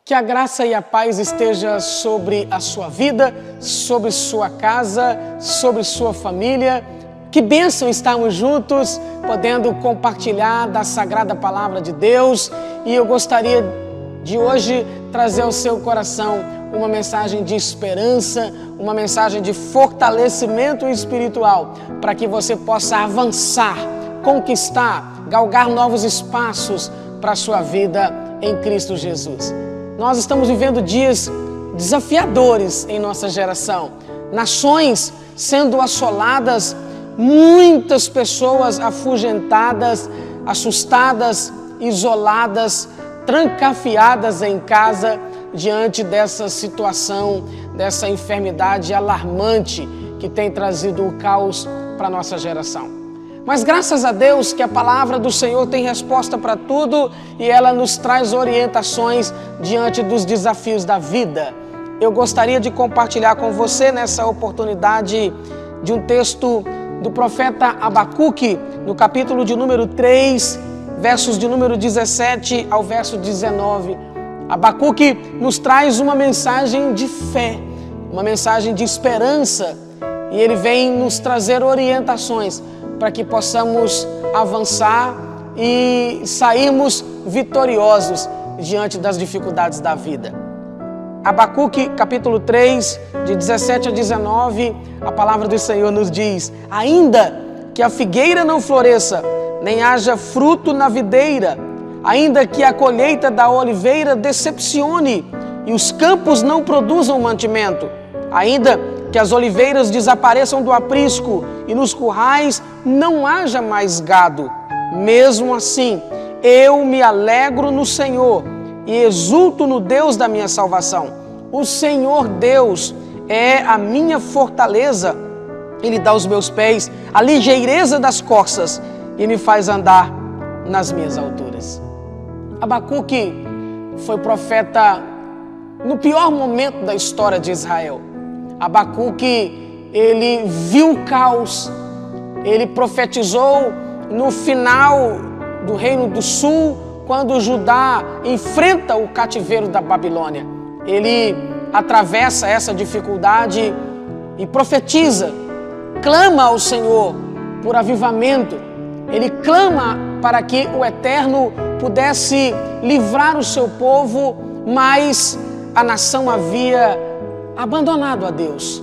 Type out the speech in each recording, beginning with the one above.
Que a graça e a paz esteja sobre a sua vida, sobre sua casa, sobre sua família. Que bênção estarmos juntos, podendo compartilhar da Sagrada Palavra de Deus. E eu gostaria de hoje trazer ao seu coração uma mensagem de esperança, uma mensagem de fortalecimento espiritual, para que você possa avançar, conquistar, galgar novos espaços para a sua vida em Cristo Jesus. Nós estamos vivendo dias desafiadores em nossa geração. Nações sendo assoladas, muitas pessoas afugentadas, assustadas, isoladas, trancafiadas em casa diante dessa situação, dessa enfermidade alarmante que tem trazido o caos para a nossa geração. Mas graças a Deus que a palavra do Senhor tem resposta para tudo e ela nos traz orientações diante dos desafios da vida. Eu gostaria de compartilhar com você nessa oportunidade de um texto do profeta Abacuque, no capítulo de número 3, versos de número 17 ao verso 19. Abacuque nos traz uma mensagem de fé, uma mensagem de esperança, e ele vem nos trazer orientações para que possamos avançar e sairmos vitoriosos diante das dificuldades da vida. Abacuque, capítulo 3, de 17 a 19, a palavra do Senhor nos diz: ainda que a figueira não floresça, nem haja fruto na videira, ainda que a colheita da oliveira decepcione e os campos não produzam mantimento, ainda que as oliveiras desapareçam do aprisco e nos currais não haja mais gado, mesmo assim eu me alegro no Senhor e exulto no Deus da minha salvação. O Senhor Deus é a minha fortaleza, Ele dá aos meus pés a ligeireza das corças e me faz andar nas minhas alturas. Abacuque foi profeta no pior momento da história de Israel. Abacuque, ele viu o caos, ele profetizou no final do Reino do Sul, quando Judá enfrenta o cativeiro da Babilônia. Ele atravessa essa dificuldade e profetiza, clama ao Senhor por avivamento. Ele clama para que o Eterno pudesse livrar o seu povo, mas a nação havia abandonado a Deus,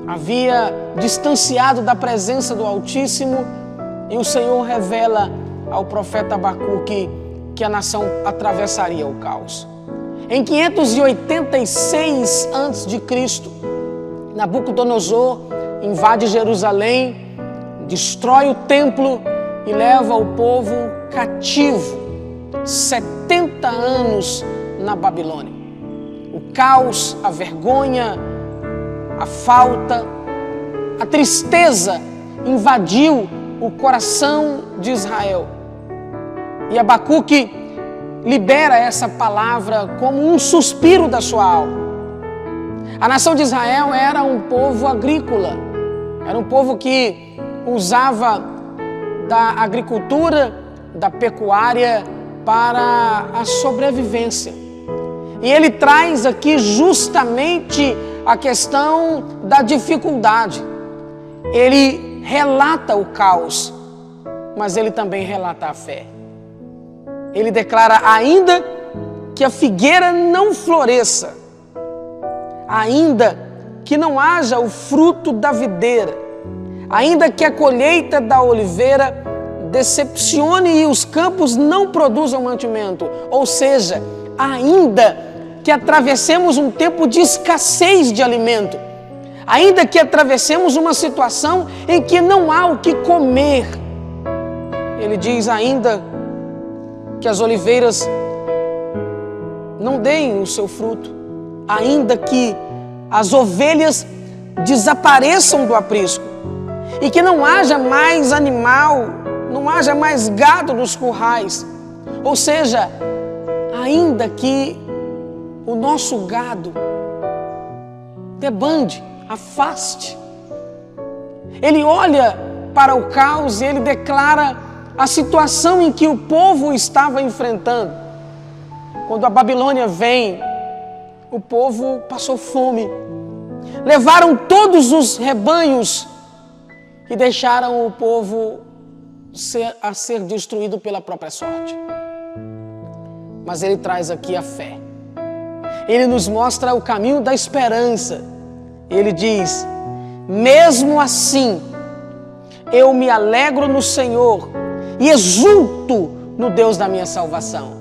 havia distanciado da presença do Altíssimo, e o Senhor revela ao profeta Abacuque que a nação atravessaria o caos. Em 586 a.C., Nabucodonosor invade Jerusalém, destrói o templo e leva o povo cativo, 70 anos na Babilônia. O caos, a vergonha, a falta, a tristeza invadiu o coração de Israel. E Abacuque libera essa palavra como um suspiro da sua alma. A nação de Israel era um povo agrícola, era um povo que usava da agricultura, da pecuária para a sobrevivência. E ele traz aqui justamente a questão da dificuldade. Ele relata o caos, mas ele também relata a fé. Ele declara: ainda que a figueira não floresça, ainda que não haja o fruto da videira, ainda que a colheita da oliveira decepcione e os campos não produzam mantimento, ou seja, ainda que atravessemos um tempo de escassez de alimento, ainda que atravessemos uma situação em que não há o que comer, ele diz: ainda que as oliveiras não deem o seu fruto, ainda que as ovelhas desapareçam do aprisco e que não haja mais animal, não haja mais gado nos currais, ou seja, ainda que o nosso gado debande, afaste. Ele olha para o caos e ele declara a situação em que o povo estava enfrentando. Quando a Babilônia vem o povo passou fome. Levaram todos os rebanhos e deixaram o povo ser destruído pela própria sorte. Mas ele traz aqui a fé. Ele nos mostra o caminho da esperança. Ele diz: mesmo assim, eu me alegro no Senhor e exulto no Deus da minha salvação.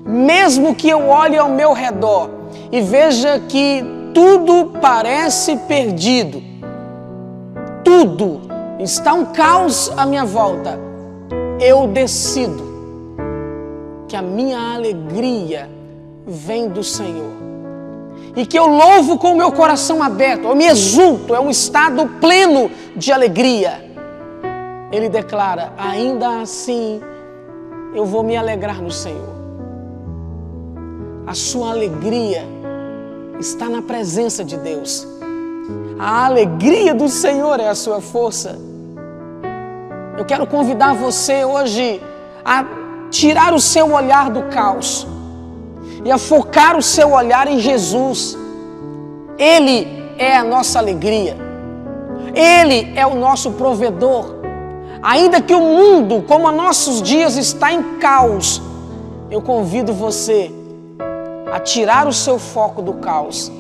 Mesmo que eu olhe ao meu redor e veja que tudo parece perdido, tudo está um caos à minha volta, eu decido que a minha alegria vem do Senhor e que eu louvo com o meu coração aberto, eu me exulto, é um estado pleno de alegria. Ele declara: ainda assim eu vou me alegrar no Senhor. A sua alegria está na presença de Deus. A alegria do Senhor é a sua força. Eu quero convidar você hoje a tirar o seu olhar do caos e a focar o seu olhar em Jesus. Ele é a nossa alegria. Ele é o nosso provedor. Ainda que o mundo, como a nossos dias, está em caos, eu convido você a tirar o seu foco do caos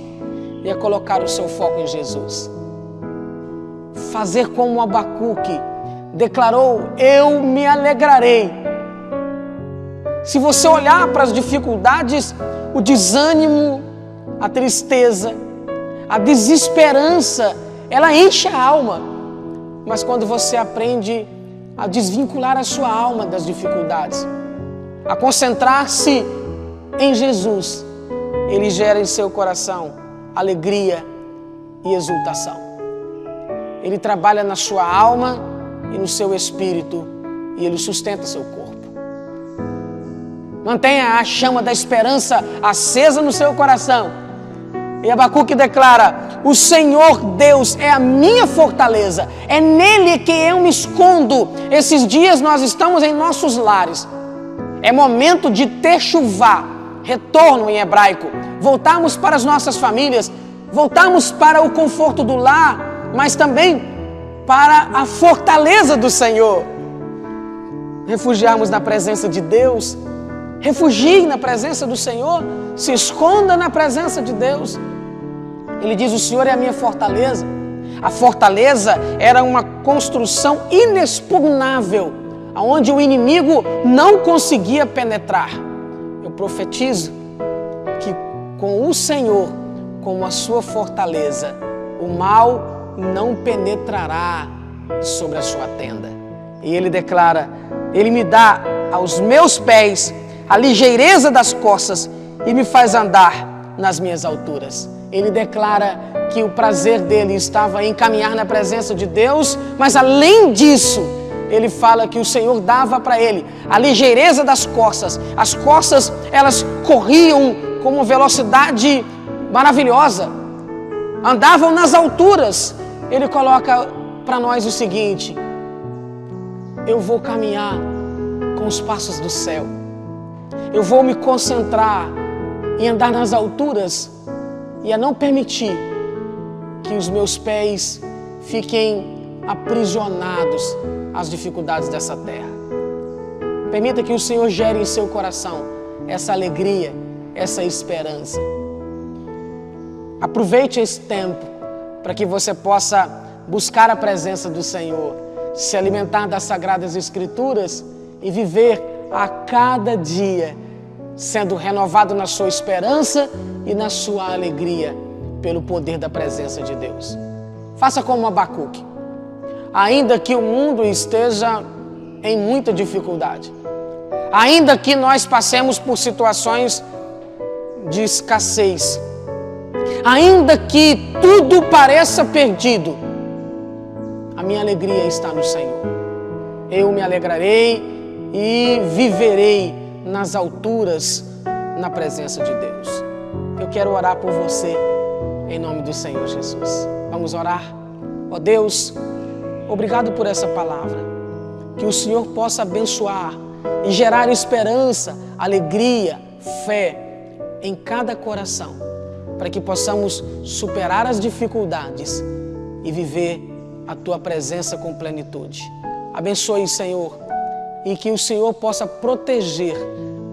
e a colocar o seu foco em Jesus. Fazer como Abacuque declarou: eu me alegrarei. Se você olhar para as dificuldades, o desânimo, a tristeza, a desesperança, ela enche a alma. Mas quando você aprende a desvincular a sua alma das dificuldades, a concentrar-se em Jesus, Ele gera em seu coração alegria e exultação. Ele trabalha na sua alma e no seu espírito e Ele sustenta seu corpo. Mantenha a chama da esperança acesa no seu coração. E Abacuque declara: o Senhor Deus é a minha fortaleza, é nele que eu me escondo. Esses dias nós estamos em nossos lares. É momento de techuvá, retorno em hebraico. Voltarmos para as nossas famílias, voltarmos para o conforto do lar, mas também para a fortaleza do Senhor. Refugiarmos na presença de Deus. Refugie na presença do Senhor, se esconda na presença de Deus. Ele diz: o Senhor é a minha fortaleza. A fortaleza era uma construção inexpugnável, onde o inimigo não conseguia penetrar. Eu profetizo que com o Senhor, como a sua fortaleza, o mal não penetrará sobre a sua tenda. E ele declara: ele me dá aos meus pés a ligeireza das costas e me faz andar nas minhas alturas. Ele declara que o prazer dele estava em caminhar na presença de Deus, mas além disso, ele fala que o Senhor dava para ele a ligeireza das costas. As costas, elas corriam com uma velocidade maravilhosa, andavam nas alturas. Ele coloca para nós o seguinte: eu vou caminhar com os passos do céu. Eu vou me concentrar em andar nas alturas e a não permitir que os meus pés fiquem aprisionados às dificuldades dessa terra. Permita que o Senhor gere em seu coração essa alegria, essa esperança. Aproveite esse tempo para que você possa buscar a presença do Senhor, se alimentar das Sagradas Escrituras e viver a cada dia sendo renovado na sua esperança e na sua alegria pelo poder da presença de Deus. Faça como Abacuque. Ainda que o mundo esteja em muita dificuldade, ainda que nós passemos por situações de escassez, ainda que tudo pareça perdido, a minha alegria está no Senhor. Eu me alegrarei e viverei nas alturas, na presença de Deus. Eu quero orar por você, em nome do Senhor Jesus. Vamos orar? Ó Deus, obrigado por essa palavra. Que o Senhor possa abençoar e gerar esperança, alegria, fé em cada coração, para que possamos superar as dificuldades e viver a Tua presença com plenitude. Abençoe, Senhor, e que o Senhor possa proteger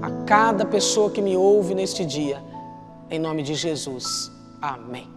a cada pessoa que me ouve neste dia. Em nome de Jesus. Amém.